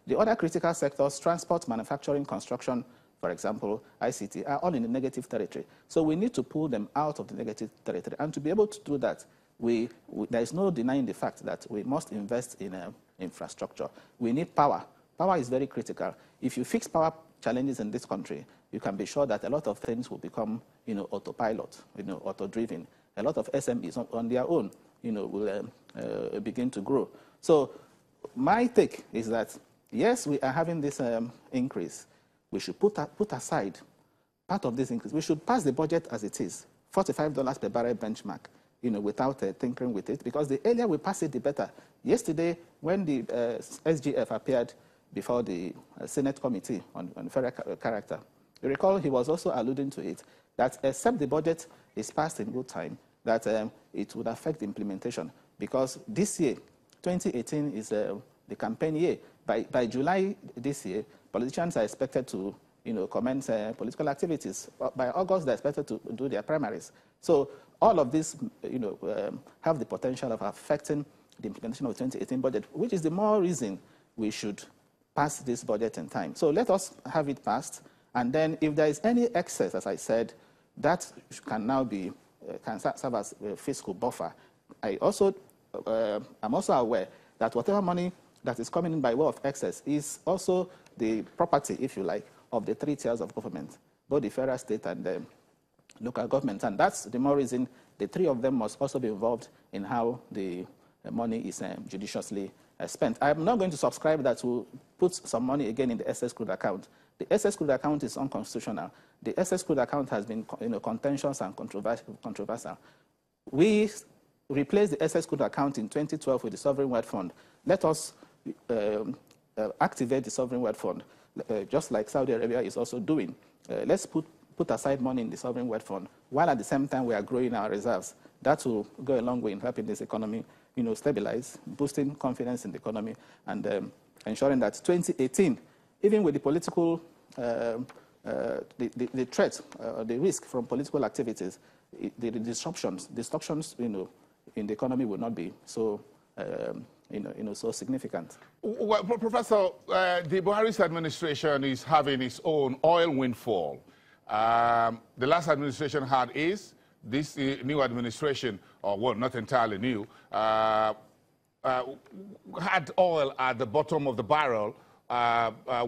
The other critical sectors, transport, manufacturing, construction, for example, ICT, are all in the negative territory. So we need to pull them out of the negative territory. And to be able to do that, there is no denying the fact that we must invest in infrastructure. We need power. Power is very critical. If you fix power challenges in this country, you can be sure that a lot of things will become, autopilot, auto-driven. A lot of SMEs on their own, will begin to grow. So my take is that, yes, we are having this increase. We should put aside part of this increase. We should pass the budget as it is, $45 per barrel benchmark, without tinkering with it, because the earlier we pass it, the better. Yesterday, when the SGF appeared before the Senate Committee on Federal Character, you recall he was also alluding to it, that except the budget is passed in good time, that it would affect the implementation, because this year, 2018, is the campaign year. By July this year, politicians are expected to commence political activities. By August, they're expected to do their primaries. So all of this have the potential of affecting the implementation of the 2018 budget, which is the more reason we should pass this budget in time. So let us have it passed, and then if there is any excess, as I said, that can now be can serve as a fiscal buffer. I'm also aware that whatever money that is coming in by way of excess is also the property, if you like, of the three tiers of government, both the federal, state, and the local government. And that's the more reason the three of them must also be involved in how the money is judiciously spent. I'm not going to subscribe that we'll put some money again in the SS crude account. The SS crude account is unconstitutional. The SS crude account has been contentious and controversial. We replaced the SS crude account in 2012 with the Sovereign Wealth Fund. Let us activate the Sovereign Wealth Fund, just like Saudi Arabia is also doing. Let's put aside money in the Sovereign Wealth Fund, while at the same time we are growing our reserves. That will go a long way in helping this economy stabilize, boosting confidence in the economy, and ensuring that 2018, even with the political, the threat, the risk from political activities, the disruptions, in the economy will not be so, so significant. Well, Professor, the Buhari's administration is having its own oil windfall. The last administration had is this new administration, or well, not entirely new, had oil at the bottom of the barrel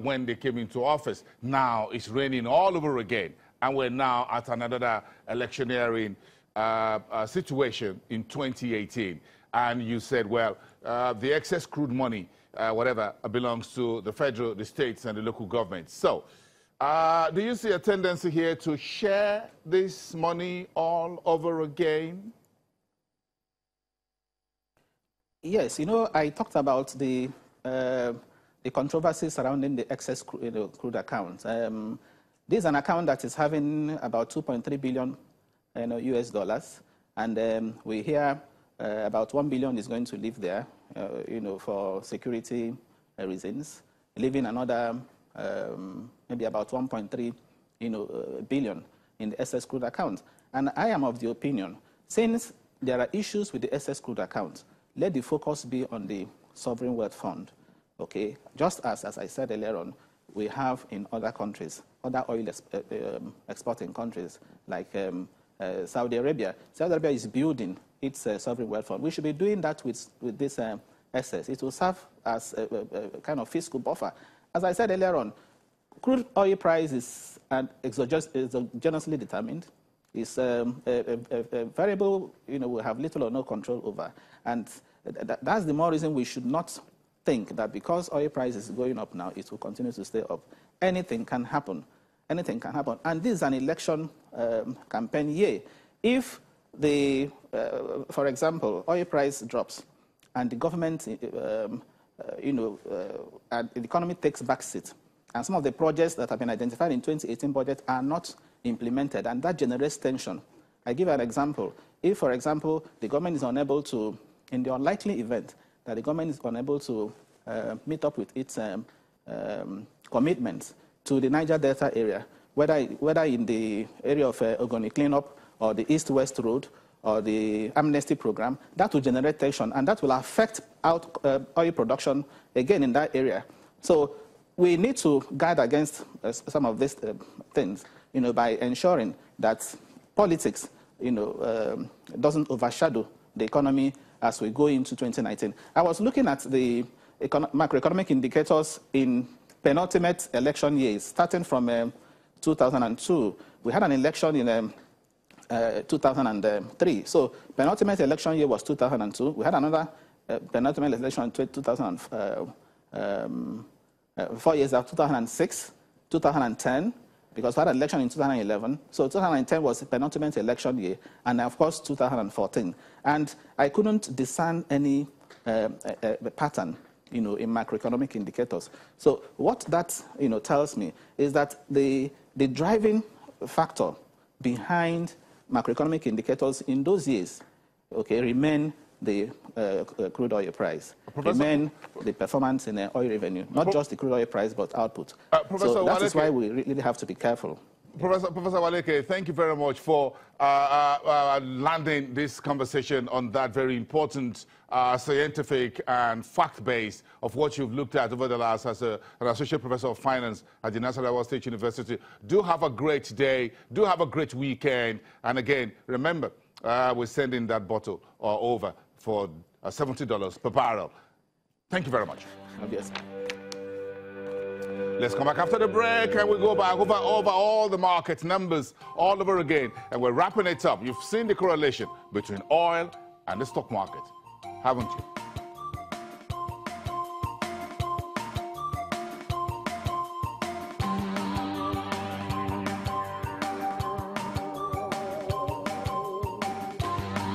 when they came into office. Now it's raining all over again, and we're now at another electioneering situation in 2018. And you said, well, the excess crude money, whatever, belongs to the federal, the states, and the local governments. So, do you see a tendency here to share this money all over again? Yes, I talked about the controversy surrounding the excess crude account. This is an account that is having about 2.3 billion US dollars, and we hear about 1 billion is going to live there, for security reasons, leaving another maybe about 1.3 billion in the SS crude account. And I am of the opinion, since there are issues with the SS crude account, let the focus be on the Sovereign Wealth Fund, okay? Just as I said earlier on, we have in other countries, other oil exporting countries like Saudi Arabia. Saudi Arabia is building its Sovereign Wealth Fund. We should be doing that with this SS. It will serve as a kind of fiscal buffer. As I said earlier on, crude oil price is exogenously determined. It's a variable we have little or no control over. And that's the more reason we should not think that because oil price is going up now, it will continue to stay up. Anything can happen. Anything can happen. And this is an election campaign year. If for example, oil price drops and the government, and the economy takes backseat, and some of the projects that have been identified in 2018 budget are not implemented, and that generates tension. I give an example. If, for example, the government is unable to, in the unlikely event that the government is unable to meet up with its commitments to the Niger Delta area, whether in the area of Ogoni cleanup or the East-West Road or the amnesty program, that will generate tension, and that will affect oil production again in that area. So we need to guard against some of these things, by ensuring that politics, doesn't overshadow the economy as we go into 2019. I was looking at the macroeconomic indicators in penultimate election years, starting from 2002. We had an election in 2003. So penultimate election year was 2002. We had another penultimate election in 2004 years after 2006, 2010, because we had an election in 2011. So 2010 was the penultimate election year, and of course 2014. And I couldn't discern any pattern, in macroeconomic indicators. So what that, tells me is that the driving factor behind macroeconomic indicators in those years, remain the crude oil price, remain the performance in oil revenue, not just the crude oil price, but output. So that is why we really have to be careful. Professor Waleke, thank you very much for landing this conversation on that very important scientific and fact-based of what you've looked at over the last as an associate professor of finance at the Nasarawa State University. Do have a great day. Do have a great weekend. And again, remember, we're sending that bottle over for $70 per barrel. Thank you very much. Yes. Let's come back after the break and we'll go back over all the market numbers all over again. And we're wrapping it up. You've seen the correlation between oil and the stock market, haven't you?